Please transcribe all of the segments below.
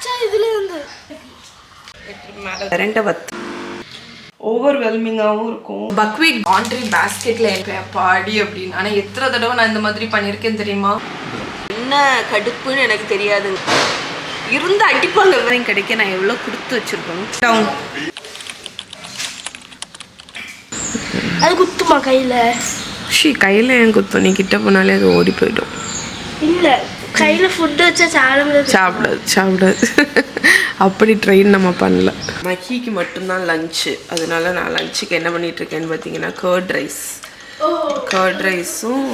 பாச்சா இதுல இருந்து கரண்ட வத்து ஓவர்வெல்மிங்காகவும் இருக்கும். பக்வீட் லாண்ட்ரி பேஸ்கெட்ல என் பாடி அப்படின்னு. ஆனால் எத்தனை தடவை நான் இந்த மாதிரி பண்ணியிருக்கேன் தெரியுமா? என்ன கடுப்புன்னு எனக்கு தெரியாதுங்க. இருந்து அடிப்பாங்க கிடைக்க நான் எவ்வளோ கொடுத்து வச்சிருக்கேன். டவுன் அது குத்துமா கையில? கையில் ஏன் குத்தும்? நீ கிட்ட போனாலே அது ஓடி போயிடும். இல்லை கையில் ஃபுட்டு வச்சா சாப்பிடாது. அப்படி ட்ரெயின் நம்ம பண்ணல. மஹிக்கு மட்டும்தான் லஞ்சு. அதனால நான் லஞ்சுக்கு என்ன பண்ணிட்டு இருக்கேன்னு பார்த்தீங்கன்னா கர்ட் ரைஸும்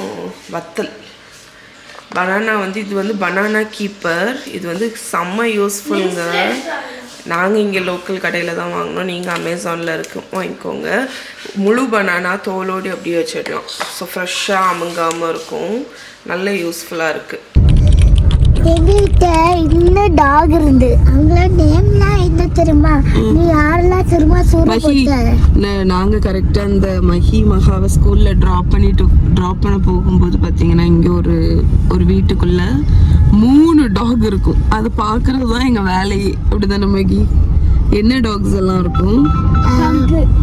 வத்தல். பனானா வந்து இது வந்து பனானா கீப்பர். இது வந்து செம்ம யூஸ்ஃபுல்லுங்க. நாங்கள் இங்கே லோக்கல் கடையில் தான் வாங்கினோம். நீங்கள் அமேசானில் வாங்கிக்கோங்க. முழு பனானா தோலோடு அப்படியே வச்சிடலாம். ஸோ ஃப்ரெஷ்ஷாக அமுங்காமல் இருக்கும். நல்ல யூஸ்ஃபுல்லாக இருக்குது. எங்ககிட்ட இன்னும் டாக் இருந்து அவங்களோட நேம்லாம் என்ன தெரியுமா? நீ யாரெல்லாம் திரும்ப நாங்கள் கரெக்டாக அந்த மகாவை ஸ்கூலில் ட்ராப் பண்ண போகும்போது பார்த்தீங்கன்னா இங்கே ஒரு வீட்டுக்குள்ள 3 டாக் இருக்கும். அது பார்க்கறது தான் எங்கள் வேலையே. அப்படிதானே மகி? என்ன டாக்ஸ் எல்லாம் இருக்கும்?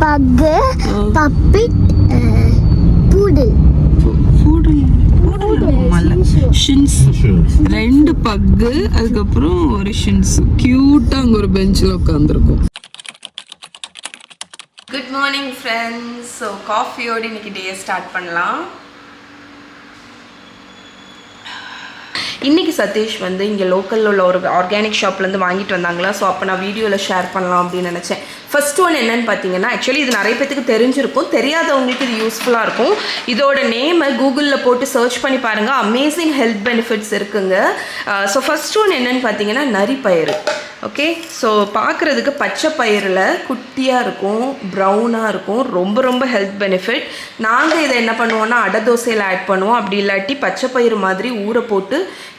பக்கு, பப்பி, பூடில். 2 பக்கு, அதுக்கப்புறம் ஒரு ஷின்ஸ். கியூட்டா அங்க ஒரு பெஞ்சில் உட்காந்துருக்கும். Good morning friends. ஸோ காஃபியோடு இன்னைக்கு டே ஸ்டார்ட் பண்ணலாம். இன்றைக்கி சதீஷ் வந்து இங்கே லோக்கலில் உள்ள ஒரு ஆர்கானிக் ஷாப்லேருந்து வாங்கிட்டு வந்தாங்களா. ஸோ அப்போ நான் வீடியோவில் ஷேர் பண்ணலாம் அப்படின்னு நினச்சேன். ஃபர்ஸ்ட் ஒன் என்னென்னு பார்த்தீங்கன்னா, ஆக்சுவலி இது நிறைய பேத்துக்கு தெரிஞ்சிருக்கும், தெரியாதவங்களுக்கு இது யூஸ்ஃபுல்லாக இருக்கும். இதோட நேமை கூகுளில் போட்டு சர்ச் பண்ணி பாருங்கள். அமேசிங் ஹெல்த் பெனிஃபிட்ஸ் இருக்குங்க. ஸோ ஃபர்ஸ்ட் ஒன் என்னென்னு பார்த்தீங்கன்னா நரிப்பயிறு. ஓகே, ஸோ பார்க்குறதுக்கு பச்சை பயிரில் குட்டியாக இருக்கும், ப்ரௌனாக இருக்கும். ரொம்ப ரொம்ப ஹெல்த் பெனிஃபிட். நாங்கள் இதை என்ன பண்ணுவோன்னா அடை தோசையில் ஆட் பண்ணுவோம். அப்படி இல்லாட்டி பச்சை பயிறு மாதிரி ஊற போட்டு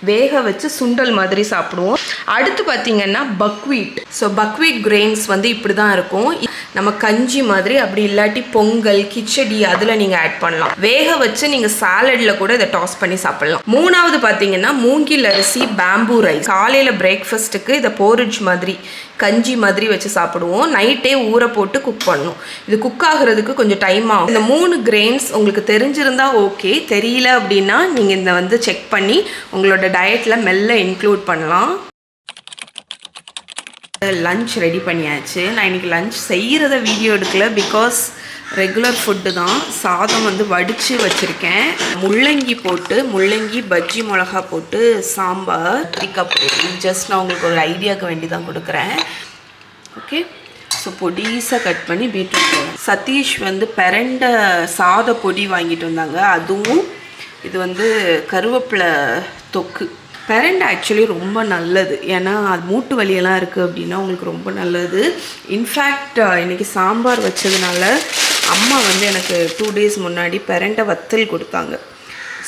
வேக வச்சு சுண்டல் மாதிரி சாப்பிடுவோம். அடுத்து பார்த்தீங்கன்னா பக்வீட். ஸோ பக்வீட் கிரெயின்ஸ் வந்து இப்படி தான் இருக்கும். நம்ம கஞ்சி மாதிரி, அப்படி இல்லாட்டி பொங்கல், கிச்சடி அதில் நீங்கள் ஆட் பண்ணலாம். வேக வச்சு நீங்கள் சாலடில் கூட இதை டாஸ் பண்ணி சாப்பிட்லாம். 3வது பார்த்தீங்கன்னா மூங்கில் அரிசி பேம்பூ ரைஸ். காலையில் பிரேக்ஃபாஸ்ட்டுக்கு இதை போரிட்ஜ் மாதிரி கஞ்சி மாதிரி வச்சு சாப்பிடுவோம். நைட்டே ஊற போட்டு குக் பண்ணணும். இது குக் ஆகுறதுக்கு கொஞ்சம் டைம் ஆகும். இந்த 3 கிரெயின்ஸ் உங்களுக்கு தெரிஞ்சிருந்தா ஓகே, தெரியல அப்படின்னா நீங்கள் இந்த வந்து செக் பண்ணி உங்களோட டயட்டில் மெல்ல இன்க்ளூட் பண்ணலாம். லஞ்ச் ரெடி பண்ணியாச்சு. நான் இன்றைக்கி லஞ்ச் செய்கிறத வீடியோ எடுக்கல, பிகாஸ் ரெகுலர் ஃபுட்டு தான். சாதம் வந்து வடித்து வச்சுருக்கேன். முள்ளங்கி பஜ்ஜி மிளகா போட்டு சாம்பார் பிக்கப். ஜஸ்ட் நான் உங்களுக்கு ஒரு ஐடியாவுக்கு வேண்டி தான் கொடுக்குறேன். ஓகே, ஸோ பொடிசாக கட் பண்ணி பீட்ரூட். சதீஷ் வந்து பெரண்ட சாத பொடி வாங்கிட்டு வந்தாங்க. அதுவும் இது வந்து கருவேப்பிலை தொக்கு. பெரண்டை ஆக்சுவலி ரொம்ப நல்லது. ஏன்னா அது மூட்டு வலியெல்லாம் இருக்குது அப்படின்னா உங்களுக்கு ரொம்ப நல்லது. இன்ஃபேக்ட் இன்றைக்கி சாம்பார் வச்சதுனால அம்மா வந்து எனக்கு 2 days முன்னாடி பெரண்டை வத்தல் கொடுத்தாங்க.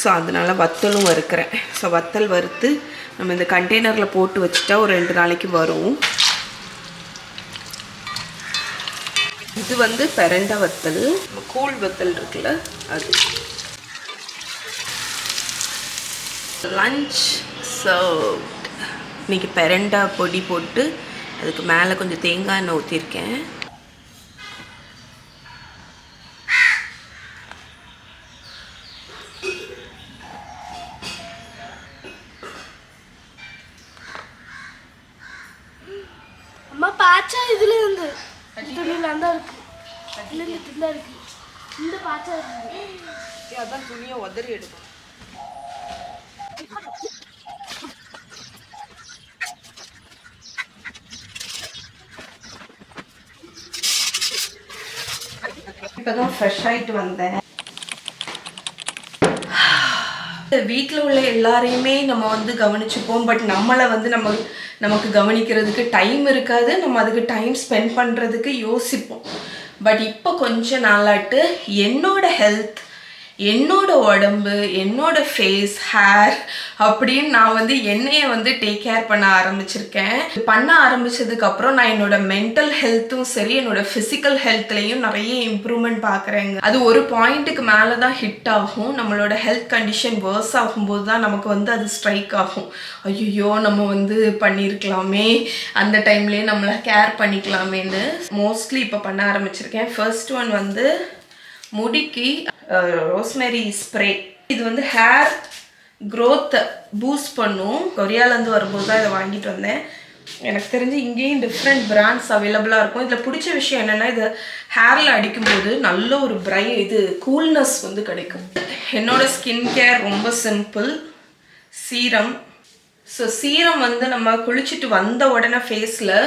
ஸோ அதனால் வத்தலும் வறுக்கிறேன். ஸோ வத்தல் வறுத்து நம்ம இந்த கண்டெய்னரில் போட்டு வச்சுட்டா ஒரு 2 நாளைக்கு வரும். இது வந்து பெரண்டை வத்தல். கூழ் வத்தல் இருக்குல்ல அது. Lunch served. இன்றைக்கி பெரண்டா பொடி போட்டு அதுக்கு மேலே கொஞ்சம் தேங்காய் எண்ணெய் ஊற்றிருக்கேன். அம்மா பாச்சா இதுல இருந்து துணியில அந்த இருக்கு. இந்த பாச்சா இருக்கு. அதான் துணியை உதறி எடுக்கும். இப்போதான் ஃப்ரெஷ் ஆகிட்டு வந்தேன். வீட்டில் உள்ள எல்லாரையுமே நம்ம வந்து கவனிச்சுப்போம். பட் நம்மளை வந்து நமக்கு கவனிக்கிறதுக்கு டைம் இருக்காது. நம்ம அதுக்கு டைம் ஸ்பெண்ட் பண்ணுறதுக்கு யோசிப்போம். பட் இப்போ கொஞ்ச நாளாட்டு என்னோட ஹெல்த், என்னோட உடம்பு, என்னோட ஃபேஸ், ஹேர் அப்படின்னு நான் வந்து என்னைய வந்து டேக் கேர் பண்ண ஆரம்பிச்சிருக்கேன். பண்ண ஆரம்பிச்சதுக்கப்புறம் நான் என்னோட மென்டல் ஹெல்த்தும் சரி, என்னோட ஃபிசிக்கல் ஹெல்த்லேயும் நிறைய இம்ப்ரூவ்மெண்ட் பார்க்குறேங்க. அது ஒரு பாயிண்ட்டுக்கு மேலே தான் ஹிட் ஆகும். நம்மளோட ஹெல்த் கண்டிஷன் வேர்ஸ் ஆகும்போது தான் நமக்கு வந்து அது ஸ்ட்ரைக் ஆகும். ஐயோ நம்ம வந்து பண்ணியிருக்கலாமே, அந்த டைம்லேயே நம்மளை கேர் பண்ணிக்கலாமேன்னு மோஸ்ட்லி இப்போ பண்ண ஆரம்பிச்சிருக்கேன். ஃபர்ஸ்ட் ஒன் வந்து முடிக்கு ரோஸ்மெரி ஸ்ப்ரே. இது வந்து ஹேர் க்ரோத்தை பூஸ்ட் பண்ணும். கொரியாலேருந்து வரும்போது தான் இதை வாங்கிட்டு வந்தேன். எனக்கு தெரிஞ்சு இங்கேயும் டிஃப்ரெண்ட் பிராண்ட்ஸ் அவைலபிளாக இருக்கும். இதில் பிடிச்ச விஷயம் என்னென்னா, இதை ஹேரில் அடிக்கும்போது நல்ல ஒரு கூல்னஸ் வந்து கிடைக்கும். என்னோடய ஸ்கின் கேர் ரொம்ப சிம்பிள். சீரம். ஸோ சீரம் வந்து நம்ம குளிச்சுட்டு வந்த உடனே ஃபேஸில்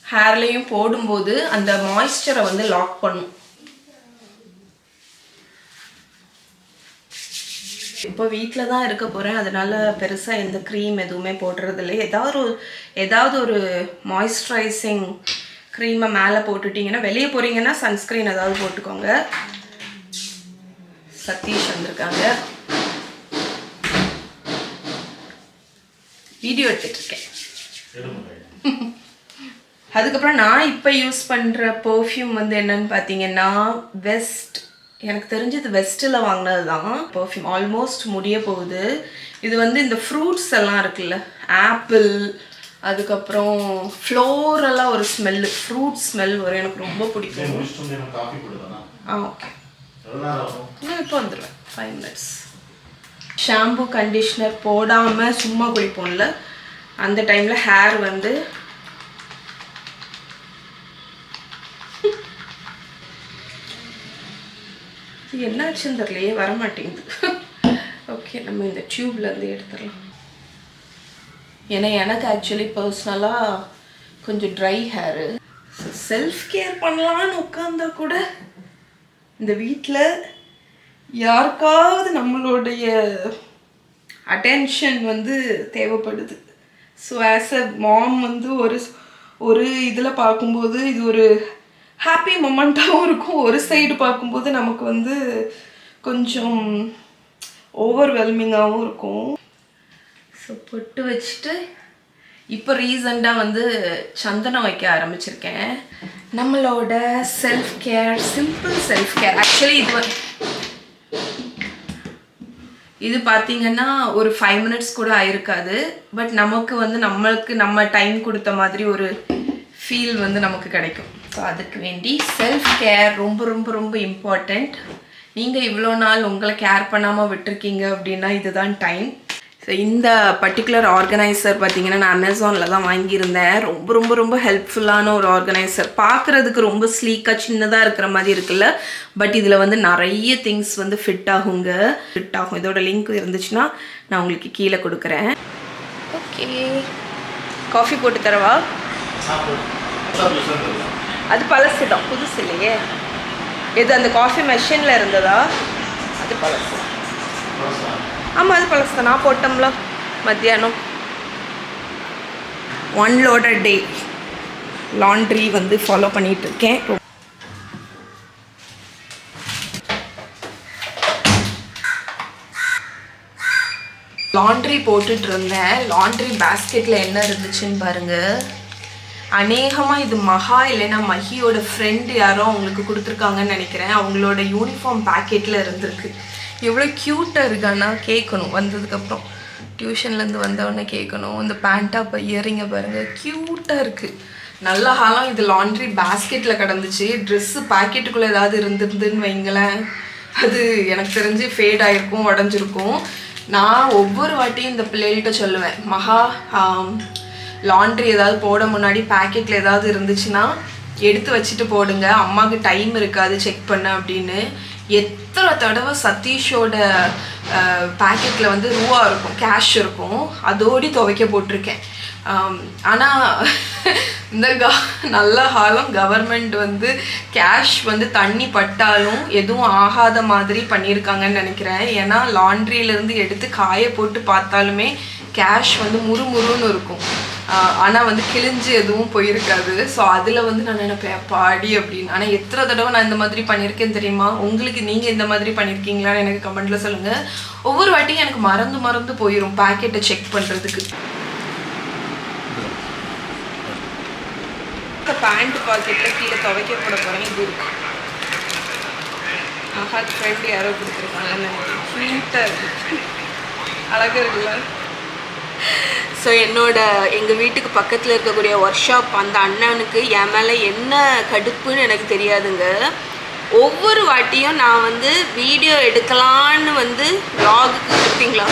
ஹேர்லேயும் போடும்போது அந்த மாய்ஸ்சரை வந்து லாக் பண்ணும். இப்போ வீட்டில் தான் இருக்க போகிறேன், அதனால் பெருசாக எந்த க்ரீம் எதுவுமே போடுறதில்லை. ஏதாவது ஒரு மாய்ஸ்சரைசிங் க்ரீமை மேலே போட்டுட்டிங்கன்னா, வெளியே போகிறீங்கன்னா சன்ஸ்க்ரீன் ஏதாவது போட்டுக்கோங்க. சதீஷ் வந்திருக்காங்க, வீடியோ எடுத்துகிட்ருக்கேன். அதுக்கப்புறம் நான் இப்போ யூஸ் பண்ணுற பர்ஃப்யூம் வந்து என்னன்னு பார்த்தீங்கன்னா, வெஸ்ட். எனக்கு தெரிஞ்சது வெஸ்ட்டில் வாங்கினது தான் பர்ஃப்யூம். ஆல்மோஸ்ட் முடிய போகுது. இது வந்து இந்த ஃப்ரூட்ஸ் எல்லாம் இருக்குல்ல, ஆப்பிள், அதுக்கப்புறம் ஃப்ளோரெல்லாம் ஒரு ஸ்மெல்லு, ஃப்ரூட் ஸ்மெல் வரும். எனக்கு ரொம்ப பிடிக்கும். ஓகே, நான் இப்போ வந்துடுவேன் 5 minutes. ஷாம்பு கண்டிஷ்னர் போடாமல் சும்மா குளிப்போம்ல, அந்த டைமில் ஹேர் வந்து என்னாச்சுன்னு தெரியலையே, வரமாட்டேங்குது. ஓகே, நம்ம இந்த டியூப்லேருந்து எடுத்துடலாம். ஏன்னா எனக்கு ஆக்சுவலி பர்சனலாக கொஞ்சம் try hair. So self care பண்ணலான்னு உட்காந்தா கூட இந்த வீட்டில் யாருக்காவது நம்மளுடைய அட்டென்ஷன் வந்து தேவைப்படுது. ஸோ ஆஸ் அ மாம் வந்து ஒரு இதில் பார்க்கும்போது இது ஒரு ஹாப்பி மொமெண்ட்டாகவும் இருக்கும். ஒரு சைடு பார்க்கும்போது நமக்கு வந்து கொஞ்சம் ஓவர்வெல்மிங்காகவும் இருக்கும். ஸோ பொட்டு வச்சுட்டு இப்போ ரீசண்டாக வந்து சந்தனம் வைக்க ஆரம்பிச்சிருக்கேன். நம்மளோட self care, simple self care. Actually இது பார்த்தீங்கன்னா ஒரு 5 minutes கூட ஆயிருக்காது. பட் நமக்கு வந்து நம்ம டைம் கொடுத்த மாதிரி ஒரு ஃபீல் வந்து நமக்கு கிடைக்கும். ஸோ அதுக்கு வேண்டி செல்ஃப் கேர் ரொம்ப ரொம்ப ரொம்ப இம்பார்ட்டண்ட். நீங்கள் இவ்வளோ நாள் உங்களை கேர் பண்ணாமல் விட்டுருக்கீங்க அப்படின்னா இதுதான் டைம். ஸோ இந்த பர்டிகுலர் ஆர்கனைசர் பார்த்தீங்கன்னா நான் அமேசானில் தான் வாங்கியிருந்தேன். ரொம்ப ரொம்ப ரொம்ப ஹெல்ப்ஃபுல்லான ஒரு ஆர்கனைசர். பார்க்குறதுக்கு ரொம்ப ஸ்லீக்காக சின்னதாக இருக்கிற மாதிரி இருக்குல்ல, பட் இதில் வந்து நிறைய திங்ஸ் வந்து ஃபிட் ஆகும். இதோட லிங்க் இருந்துச்சுன்னா நான் உங்களுக்கு கீழே கொடுக்குறேன். ஓகே, காஃபி போட்டு தரவா? அது பழசு தான், புதுசு இல்லையே. எது அந்த காஃபி மெஷினில் இருந்ததா? அது பழசு. ஆமாம், அது பழசு தான். நான் போட்டோம்ல மத்தியானம். 1 load டே லாண்ட்ரி வந்து ஃபாலோ பண்ணிகிட்ருக்கேன். லாண்ட்ரி போட்டுட்டு இருந்தேன். லாண்ட்ரி பேஸ்கெட்டில் என்ன இருந்துச்சுன்னு பாருங்கள். அநேகமாக இது மகா இல்லைன்னா மஹியோட ஃப்ரெண்டு யாரோ அவங்களுக்கு கொடுத்துருக்காங்கன்னு நினைக்கிறேன். அவங்களோட யூனிஃபார்ம் பேக்கெட்டில் இருந்திருக்கு. எவ்வளோ க்யூட்டாக இருக்கான்னா கேட்கணும். வந்ததுக்கப்புறம் டியூஷன்லேருந்து வந்தவொடனே கேட்கணும். இந்த பேண்ட்டாக இப்போ இயரிங்க பாருங்கள், க்யூட்டாக இருக்குது. நல்ல காலம் இது லாண்ட்ரி பேஸ்கெட்டில் கிடந்துச்சு. ட்ரெஸ்ஸு பேக்கெட்டுக்குள்ளே ஏதாவது இருந்துருந்துன்னு வைங்களேன், அது எனக்கு தெரிஞ்சு ஃபேட் ஆகிருக்கும், உடஞ்சிருக்கும். நான் ஒவ்வொரு வாட்டியும் இந்த பிள்ளைகிட்ட சொல்லுவேன், மகா லாண்ட்ரி ஏதாவது போட முன்னாடி பேக்கெட்டில் ஏதாவது இருந்துச்சுன்னா எடுத்து வச்சுட்டு போடுங்க, அம்மாவுக்கு டைம் இருக்காது செக் பண்ண அப்படின்னு. எத்தனை தடவை சதீஷோட பேக்கெட்டில் வந்து ரூபா இருக்கும், கேஷ் இருக்கும், அதோடி துவைக்க போட்டிருக்கேன். ஆனால் இந்த நல்ல காலம் கவர்மெண்ட் வந்து கேஷ் வந்து தண்ணி பட்டாலும் எதுவும் ஆகாத மாதிரி பண்ணியிருக்காங்கன்னு நினைக்கிறேன். ஏன்னா லாண்ட்ரியிலேருந்து எடுத்து காய போட்டு பார்த்தாலுமே கேஷ் வந்து முறுமுறுன்னு இருக்கும். ஆனால் வந்து கிழிஞ்சு எதுவும் போயிருக்காது. ஸோ அதில் வந்து நான் நினைப்பேன் பாடி அப்படின்னு. ஆனால் எத்தனை தடவை நான் இந்த மாதிரி பண்ணியிருக்கேன் தெரியுமா? உங்களுக்கு நீங்கள் இந்த மாதிரி பண்ணியிருக்கீங்களான்னு எனக்கு கமெண்ட்டில் சொல்லுங்கள். ஒவ்வொரு வாட்டியும் எனக்கு மறந்து போயிடும் பேக்கெட்டை செக் பண்ணுறதுக்கு. பேண்ட் பாக்கெட்டில் கீழே துவைக்க போட போகிறேன். இது இருக்கு. மகாத் ஃப்ரெண்ட் யாரோ கொடுத்துருக்காங்கன்னு நினைக்கிறேன். ஸ்வீட்டாக இருக்கு, அழகாக இருக்குல்ல. ஸோ எங்கள் வீட்டுக்கு பக்கத்தில் இருக்கக்கூடிய ஒர்க் ஷாப் அந்த அண்ணனுக்கு என் மேலே என்ன கடுப்புன்னு எனக்கு தெரியாதுங்க. ஒவ்வொரு வாட்டியும் நான் வந்து வீடியோ எடுக்கலான்னு வந்து vlogக்கு இருப்பீங்களா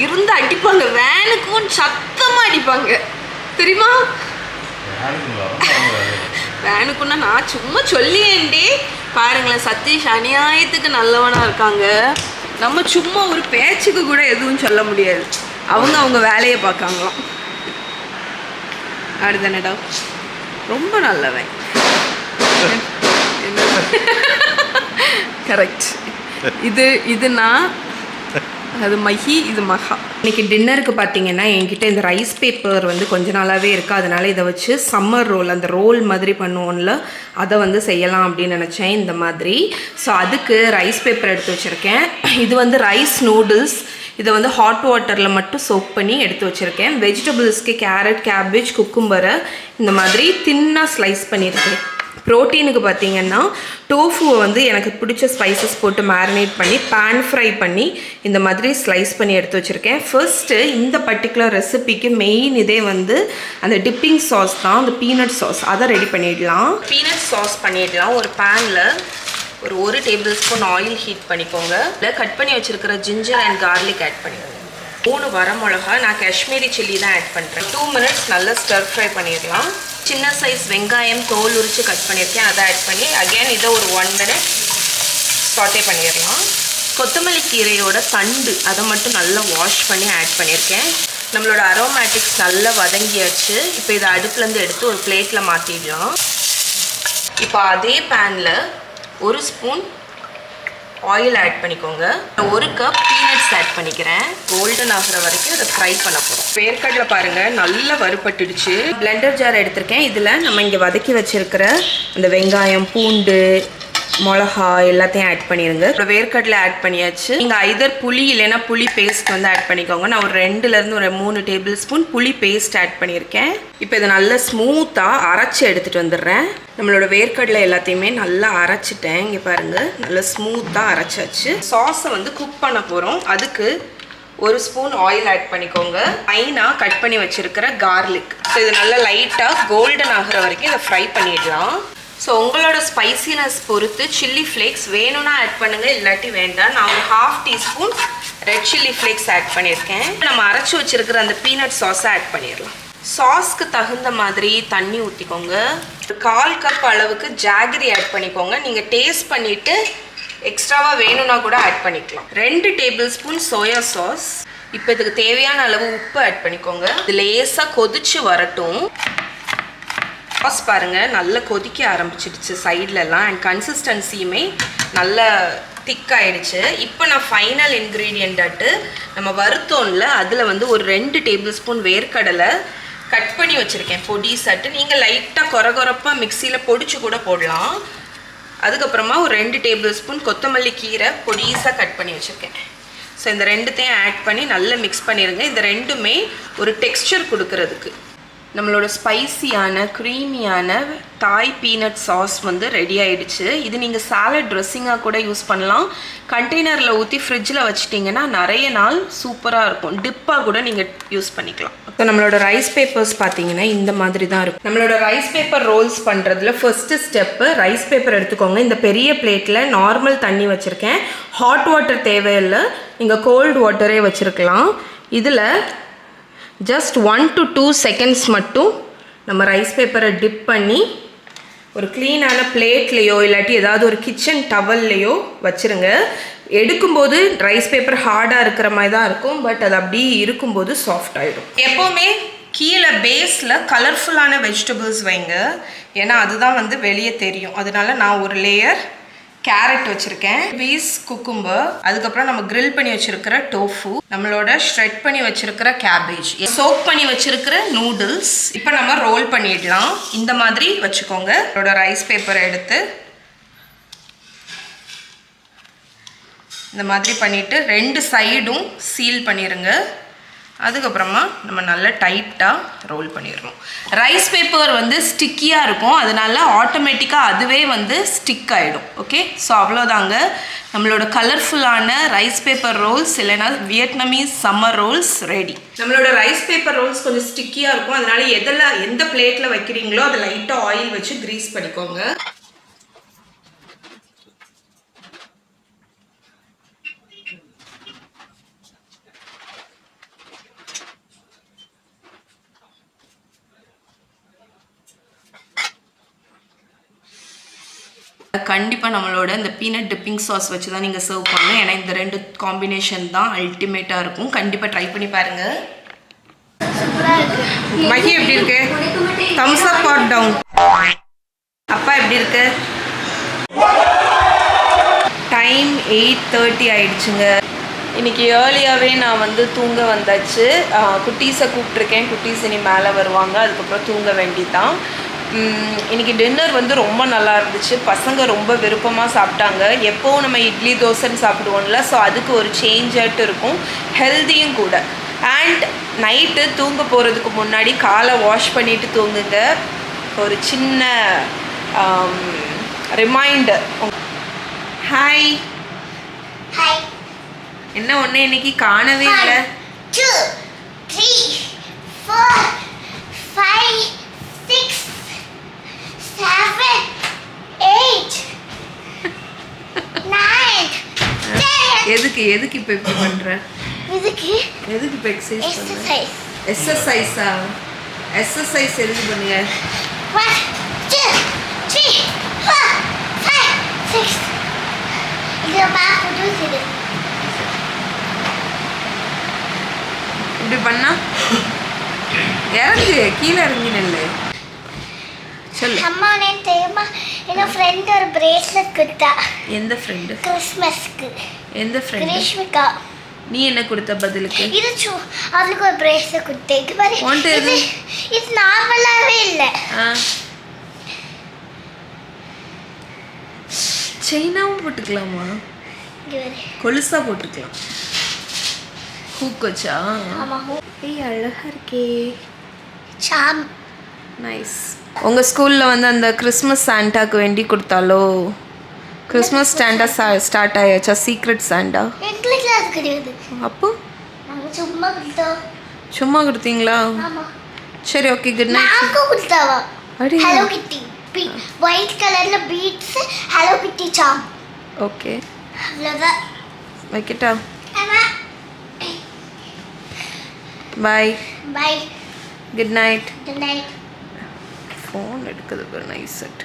இருந்து அடிப்பாங்க. வேனுக்கும் சத்தமாக அடிப்பாங்க தெரியுமா? வேனுக்குன்னா நான் சும்மா சொல்லியேன்டே. பாருங்களேன், சதீஷ் அநியாயத்துக்கு நல்லவனாக இருக்காங்க. நம்ம சும்மா ஒரு பேச்சுக்கு கூட எதுவும் சொல்ல முடியாது. அவங்க வேலையை பார்க்காங்களாம். அப்படிதானடா, ரொம்ப நல்லவன். கரெக்ட். இது நான், அது மஹி, இது மஹா. இன்றைக்கி டின்னருக்கு பார்த்தீங்கன்னா என்கிட்ட இந்த ரைஸ் பேப்பர் வந்து கொஞ்ச நாளாகவே இருக்குது. அதனால் இதை வச்சு சம்மர் ரோல், அந்த ரோல் மாதிரி பண்ணுவோம்ல, அதை வந்து செய்யலாம் அப்படின்னு நினச்சேன் இந்த மாதிரி. ஸோ அதுக்கு ரைஸ் பேப்பர் எடுத்து வச்சுருக்கேன். இது வந்து ரைஸ் நூடுல்ஸ். இதை வந்து ஹாட் வாட்டரில் மட்டும் சோக் பண்ணி எடுத்து வச்சுருக்கேன். வெஜிடபிள்ஸ்க்கு கேரட், கேபேஜ், குக்கும்பரை இந்த மாதிரி தின்னாக ஸ்லைஸ் பண்ணியிருக்கேன். ப்ரோட்டீனுக்கு பார்த்தீங்கன்னா டோஃபுவை வந்து எனக்கு பிடிச்ச ஸ்பைசஸ் போட்டு மேரினேட் பண்ணி பேன் ஃப்ரை பண்ணி இந்த மாதிரி ஸ்லைஸ் பண்ணி எடுத்து வச்சுருக்கேன். ஃபர்ஸ்ட்டு இந்த பர்டிகுலர் ரெசிபிக்கு மெயின் இதே வந்து அந்த டிப்பிங் சாஸ் தான், அந்த பீனட் சாஸ். அதை ரெடி பண்ணிடலாம். பீனட் சாஸ் பண்ணிடலாம். ஒரு பேனில் ஒரு டேபிள் ஸ்பூன் ஆயில் ஹீட் பண்ணிக்கோங்க. இல்லை கட் பண்ணி வச்சுருக்கிற ஜிஞ்சர் அண்ட் கார்லிக் ஆட் பண்ணிக்கோங்க. 3 வரமிளகா, நான் காஷ்மீரி சில்லி தான் ஆட் பண்ணுறேன். 2 மினிட்ஸ் நல்லா ஸ்டர் ஃப்ரை பண்ணிடலாம். சின்ன சைஸ் வெங்காயம் தோல் உரித்து கட் பண்ணியிருக்கேன், அதை ஆட் பண்ணி அகேன் இதை ஒரு 1 மினிட் சாட்டே பண்ணிடலாம். கொத்தமல்லி கீரையோட தண்டு அதை மட்டும் நல்லா வாஷ் பண்ணி ஆட் பண்ணியிருக்கேன். நம்மளோட அரோமேட்டிக்ஸ் நல்லா வதங்கியாச்சு. இப்போ இதை அடுப்புலேருந்து எடுத்து ஒரு பிளேட்டில் மாற்றிடலாம். இப்போ அதே பேனில் 1 ஸ்பூன் ஆயில் ஆட் பண்ணிக்கோங்க. 1 கப் பீனட்ஸ் ஆட் பண்ணிக்கிறேன். கோல்டன் ஆகிற வரைக்கும் அதை ஃப்ரை பண்ண போகிறோம். வேர்க்கடலை பாருங்கள் நல்லா வறுபட்டுடுச்சு. பிளெண்டர் ஜார் எடுத்திருக்கேன். இதில் நம்ம இங்கே வதக்கி வச்சுருக்கிற அந்த வெங்காயம், பூண்டு, மிளகா எல்லாத்தையும் ஆட் பண்ணிடுங்க. இப்போ வேர்க்கடலை ஆட் பண்ணியாச்சு. நீங்கள் ஐதர் புளி இல்லைன்னா புளி பேஸ்ட் வந்து ஆட் பண்ணிக்கோங்க. நான் ஒரு 2லேருந்து ஒரு 3 டேபிள் ஸ்பூன் புளி பேஸ்ட் ஆட் பண்ணியிருக்கேன். இப்போ இதை நல்லா ஸ்மூத்தாக அரைச்சி எடுத்துகிட்டு வந்துடுறேன். நம்மளோட வேர்க்கடலை எல்லாத்தையுமே நல்லா அரைச்சிட்டேன். இங்கே பாருங்கள், நல்லா ஸ்மூத்தாக அரைச்சாச்சு. சாஸை வந்து குக் பண்ண போகிறோம். அதுக்கு 1 ஸ்பூன் ஆயில் ஆட் பண்ணிக்கோங்க. ஃபைனாக கட் பண்ணி வச்சுருக்கிற கார்லிக். ஸோ இது நல்லா லைட்டாக கோல்டன் ஆகிற வரைக்கும் இதை ஃப்ரை பண்ணிடலாம். ஸோ உங்களோட ஸ்பைசினஸ் பொறுத்து சில்லி ஃப்ளேக்ஸ் வேணும்னா ஆட் பண்ணுங்கள், இல்லாட்டி வேண்டாம். நான் ஒரு 1/2 teaspoon red chilli flakes add பண்ணியிருக்கேன். நம்ம அரைச்சி வச்சுருக்கிற அந்த பீனட் சாஸை ஆட் பண்ணிடலாம். சாஸ்க்கு தகுந்த மாதிரி தண்ணி ஊற்றிக்கோங்க. ஒரு 1/4 கப் அளவுக்கு ஜாகரி ஆட் பண்ணிக்கோங்க. நீங்கள் டேஸ்ட் பண்ணிவிட்டு எக்ஸ்ட்ராவாக வேணும்னா கூட ஆட் பண்ணிக்கலாம். 2 டேபிள் ஸ்பூன் சோயா சாஸ். இப்போ இதுக்கு தேவையான அளவு உப்பு ஆட் பண்ணிக்கோங்க. இது லேசாக கொதிச்சு வரட்டும். சாஸ் பாருங்கள் நல்லா கொதிக்க ஆரம்பிச்சிடுச்சு சைட்லலாம். அண்ட் கன்சிஸ்டன்சியுமே நல்லா திக்காயிடுச்சு. இப்போ நான் ஃபைனல் இன்க்ரீடியண்ட்டாட்டு நம்ம வறுத்தோம்ல, அதில் வந்து ஒரு 2 டேபிள் ஸ்பூன் வேர்க்கடலை கட் பண்ணி வச்சுருக்கேன் பொடிசாட்டு. நீங்கள் லைட்டாக கொரகொரப்பாக மிக்சியில் பொடிச்சு கூட போடலாம். அதுக்கப்புறமா ஒரு 2 டேபிள் ஸ்பூன் கொத்தமல்லி கீரை பொடிசாக கட் பண்ணி வச்சுருக்கேன். ஸோ இந்த 2த்தையும் ஆட் பண்ணி நல்லா மிக்ஸ் பண்ணிடுங்க. இந்த 2மே ஒரு டெக்ஸ்சர் கொடுக்கறதுக்கு. நம்மளோட ஸ்பைசியான க்ரீமியான தாய் பீனட் சாஸ் வந்து ரெடி ஆகிடுச்சு. இது நீங்கள் சாலட் ட்ரெஸ்ஸிங்காக கூட யூஸ் பண்ணலாம். கண்டெய்னரில் ஊற்றி ஃப்ரிட்ஜில் வச்சிட்டிங்கன்னா நிறைய நாள் சூப்பராக இருக்கும். டிப்பாக கூட நீங்கள் யூஸ் பண்ணிக்கலாம். இப்போ நம்மளோட ரைஸ் பேப்பர்ஸ் பார்த்தீங்கன்னா இந்த மாதிரி தான் இருக்கும். நம்மளோட ரைஸ் பேப்பர் ரோல்ஸ் பண்ணுறதுல ஃபர்ஸ்ட்டு ஸ்டெப்பு, ரைஸ் பேப்பர் எடுத்துக்கோங்க. இந்த பெரிய பிளேட்டில் நார்மல் தண்ணி வச்சுருக்கேன். ஹாட் வாட்டர் தேவையில்லை, நீங்கள் கோல்டு வாட்டரே வச்சுருக்கலாம். இதில் ஜஸ்ட் 1 to 2 செகண்ட்ஸ் மட்டும் நம்ம ரைஸ் பேப்பரை டிப் பண்ணி ஒரு க்ளீனான பிளேட்லேயோ இல்லாட்டி ஏதாவது ஒரு கிச்சன் டவல்லையோ வச்சுருங்க. எடுக்கும்போது ரைஸ் பேப்பர் ஹார்டாக இருக்கிற மாதிரி தான் இருக்கும், பட் அது அப்படி இருக்கும்போது சாஃப்ட் ஆகிடும். எப்போவுமே கீழே பேஸில் கலர்ஃபுல்லான வெஜிடபிள்ஸ் வைங்க, ஏன்னா அதுதான் வந்து வெளியே தெரியும். அதனால நான் ஒரு லேயர் கேரட் வச்சுருக்கேன், பீஸ் குக்கும்பர், அதுக்கப்புறம் நம்ம கிரில் பண்ணி வச்சுருக்கிற டோஃபு, நம்மளோட ஷ்ரெட் பண்ணி வச்சுருக்கிற கேபேஜ், சோக் பண்ணி வச்சுருக்கிற நூடுல்ஸ். இப்போ நம்ம ரோல் பண்ணிடலாம். இந்த மாதிரி வச்சுக்கோங்க. இதோட ரைஸ் பேப்பரை எடுத்து இந்த மாதிரி பண்ணிவிட்டு 2 சைடும் சீல் பண்ணிடுங்க. அதுக்கப்புறமா நம்ம நல்லா டைட்டாக ரோல் பண்ணிடணும். ரைஸ் பேப்பர் வந்து ஸ்டிக்கியாக இருக்கும், அதனால ஆட்டோமேட்டிக்காக அதுவே வந்து ஸ்டிக் ஆகிடும். ஓகே, ஸோ அவ்வளோதாங்க நம்மளோட கலர்ஃபுல்லான ரைஸ் பேப்பர் ரோல்ஸ் இல்லைன்னா வியட்நாமீஸ் சம்மர் ரோல்ஸ் ரெடி. நம்மளோட ரைஸ் பேப்பர் ரோல்ஸ் கொஞ்சம் ஸ்டிக்கியாக இருக்கும், அதனால எந்த பிளேட்டில் வைக்கிறீங்களோ அதை லைட்டாக ஆயில் வச்சு கிரீஸ் பண்ணிக்கோங்க. கண்டிப்பாக நம்மளோட இந்த பீனட் டிப்பிங் சாஸ் வச்சு தான் நீங்கள் சர்வ் பண்ணணும். ஏன்னா இந்த 2 காம்பினேஷன் தான் அல்டிமேட்டாக இருக்கும். கண்டிப்பாக ட்ரை பண்ணி பாருங்கள். மகி எப்படி இருக்கு? Thumbs up or down? அப்பா எப்படி இருக்கு? டைம் 8:30 ஆயிடுச்சுங்க. இன்றைக்கி ஏர்லியாகவே நான் வந்து தூங்க வந்தாச்சு. குட்டீஸை கூப்பிட்ருக்கேன். குட்டீஸ் இனி மேலே வருவாங்க, அதுக்கப்புறம் தூங்க வேண்டிதான். இன்றைக்கி டின்னர் வந்து ரொம்ப நல்லா இருந்துச்சு. பசங்க ரொம்ப விருப்பமாக சாப்பிட்டாங்க. எப்போவும் நம்ம இட்லி தோசைன்னு சாப்பிடுவோம்ல, ஸோ அதுக்கு ஒரு சேஞ்சாட்டு இருக்கும், ஹெல்த்தியும் கூட. அண்ட் நைட்டு தூங்க போகிறதுக்கு முன்னாடி காலை வாஷ் பண்ணிவிட்டு தூங்குங்க. ஒரு சின்ன ரிமைண்டர். Hi hi. என்ன ஒன்று இன்னைக்கு காணவே இல்லை. 2 3 4 5 6 7 8 9 10. எதுக்கு இப்போ இப்படி பண்ணுற? எதுக்கு இப்போ எக்ஸசைஸ் பண்ணுற? எக்ஸசைஸா? எக்ஸசைஸ் எதுக்கு பண்ணுங்க? 1 2 3 4 5 6. இது பாக்க புதுசு. இப்படி பண்ணா இறங்கு, கீழே இறங்கி நெல்லு. சொல்லு. அம்மா எனக்கு தெரியுமா, எங்க ஃப்ரெண்ட் ஒரு பிரேஸ்லெட் கொடுத்தா. எந்த ஃப்ரெண்டு? கிறிஸ்மஸ்க்கு. எந்த ஃப்ரெண்ட்? கிரீஷ்மிகா. நீ என்ன கொடுத்த பதிலுக்கு? இது அவளுக்கு ஒரு பிரேஸ்லெட் கொடுத்தேன். இது பாரு, இது நார்மலாவே இல்லை. செயினாவும் போட்டுக்கலாமா? கொலுசா போட்டுக்கலாம். ஹூக் வச்சா? ஏய் அழகா இருக்கே. சாம். நைஸ். உங்கள் ஸ்கூலில் வந்து அந்த கிறிஸ்மஸ் சாண்டாக்கு வேண்டி கொடுத்தாலோ? கிறிஸ்மஸ் சாண்டா ஸ்டார்ட் ஆயாச்சா? Secret Santa? எங்களுக்கு அது கிடையாது. அப்போ நாங்கள் சும்மா கொடுத்தோம். சும்மா கொடுத்தீங்களா? சரி, ஓகே, குட் நைட். நாங்கள் கொடுத்தாவா? அடி ஹலோ கிட்டி ஒயிட் கலரில் பீட்ஸ் ஹலோ கிட்டி சாம். ஓகே, அவ்வளோதான். வைக்கட்டா? Bye. Bye. Good night. Good night. Phone எடுக்குது பாரு, நைஸ் செட்.